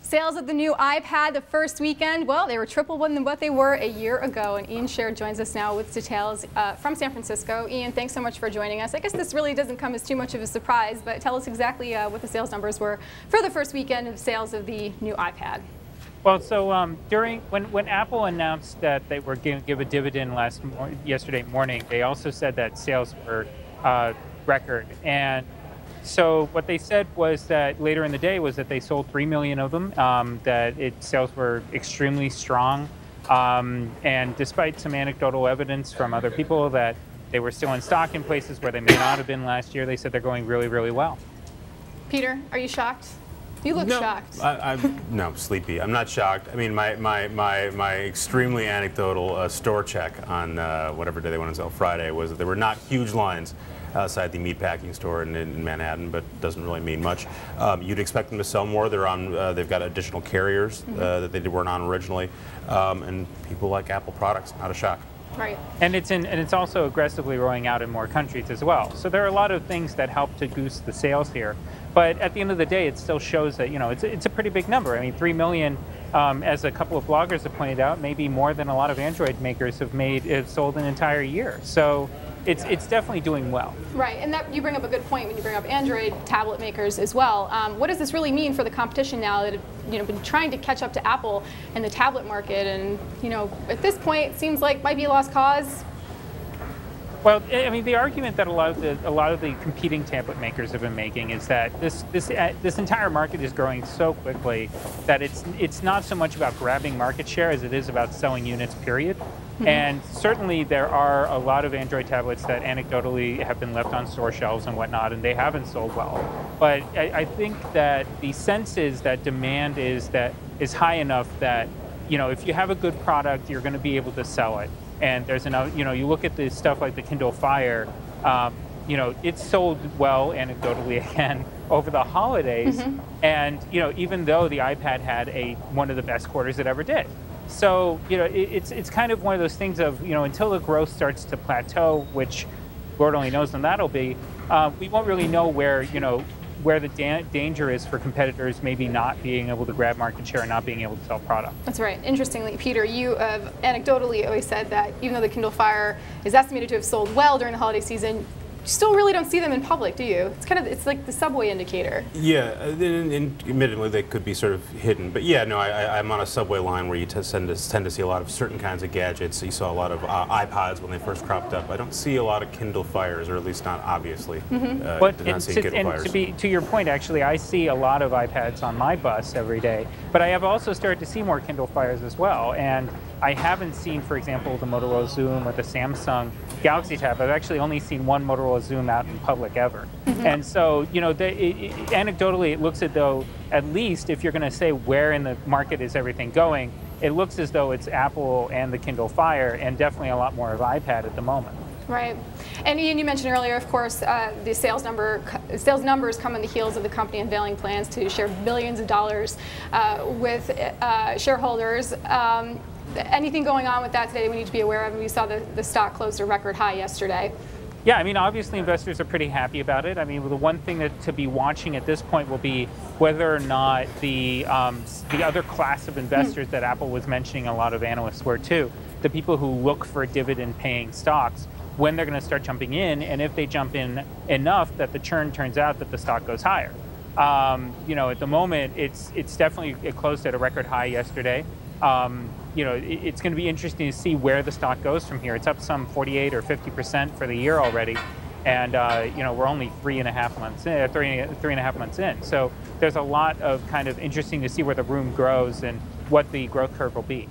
Sales of the new iPad the first weekend, well, they were triple than what they were a year ago. And Ian Sherr joins us now with details from San Francisco. Ian, thanks so much for joining us. I guess this really doesn't come as too much of a surprise, but tell us exactly what the sales numbers were for the first weekend of sales of the new iPad. Well, so when Apple announced that they were going to give a dividend yesterday morning, they also said that sales were record. And so what they said was that later in the day was that they sold 3 million of them, that sales were extremely strong. And despite some anecdotal evidence from other people that they were still in stock in places where they may not have been last year, they said they're going really, really well. Peter, are you shocked? You look shocked. No, sleepy. I'm not shocked. I mean, my extremely anecdotal store check on whatever day they went on sale, Friday, was that there were not huge lines outside the meatpacking store in Manhattan, but doesn't really mean much. You'd expect them to sell more. They're on. They've got additional carriers that they weren't on originally, and people like Apple products. Not a shock. Right. And it's also aggressively rolling out in more countries as well. So there are a lot of things that help to goose the sales here. But at the end of the day, it still shows that it's a pretty big number. I mean, 3 million, as a couple of bloggers have pointed out, maybe more than a lot of Android makers have sold an entire year. So it's definitely doing well. Right, and that you bring up a good point when you bring up Android tablet makers as well. What does this really mean for the competition now that have been trying to catch up to Apple in the tablet market? And at this point, it seems like it might be a lost cause. Well, I mean, the argument that a lot of the competing tablet makers have been making is that this entire market is growing so quickly that it's not so much about grabbing market share as it is about selling units, period. And certainly there are a lot of Android tablets that anecdotally have been left on store shelves and whatnot, and they haven't sold well. But I think that the sense is that demand is is high enough that if you have a good product, you're going to be able to sell it. And there's enough, you look at the stuff like the Kindle Fire, it's sold well anecdotally again over the holidays. And, even though the iPad had one of the best quarters it ever did. So, it's kind of one of those things of, until the growth starts to plateau, which Lord only knows when that'll be, we won't really know where the danger is for competitors maybe not being able to grab market share and not being able to sell product. That's right. Interestingly, Peter, you have anecdotally always said that even though the Kindle Fire is estimated to have sold well during the holiday season, you still really don't see them in public, do you? It's like the subway indicator. Yeah, and admittedly they could be sort of hidden, but yeah, no, I'm on a subway line where you tend to see a lot of certain kinds of gadgets. You saw a lot of iPods when they first cropped up. I don't see a lot of Kindle Fires, or at least not obviously. To your point, actually, I see a lot of iPads on my bus every day, but I have also started to see more Kindle Fires as well. And I haven't seen, for example, the Motorola Zoom or the Samsung Galaxy Tab. I've actually only seen one Motorola Zoom out in public ever. And so, anecdotally, it looks as though, at least if you're going to say where in the market is everything going, it looks as though it's Apple and the Kindle Fire, and definitely a lot more of iPad at the moment. Right. And Ian, you mentioned earlier, of course, the sales numbers come on the heels of the company unveiling plans to share billions of dollars with shareholders. Anything going on with that today we need to be aware of? We saw the stock close a record high yesterday. Yeah, I mean, obviously investors are pretty happy about it. I mean, the one thing to be watching at this point will be whether or not the other class of investors that Apple was mentioning, a lot of analysts were too, the people who look for dividend-paying stocks, when they're going to start jumping in, and if they jump in enough that the churn turns out that the stock goes higher. At the moment, it's definitely, it closed at a record high yesterday. It's going to be interesting to see where the stock goes from here. It's up some 48 or 50% for the year already, and we're only 3.5 months in. So there's a lot of kind of interesting to see where the room grows and what the growth curve will be.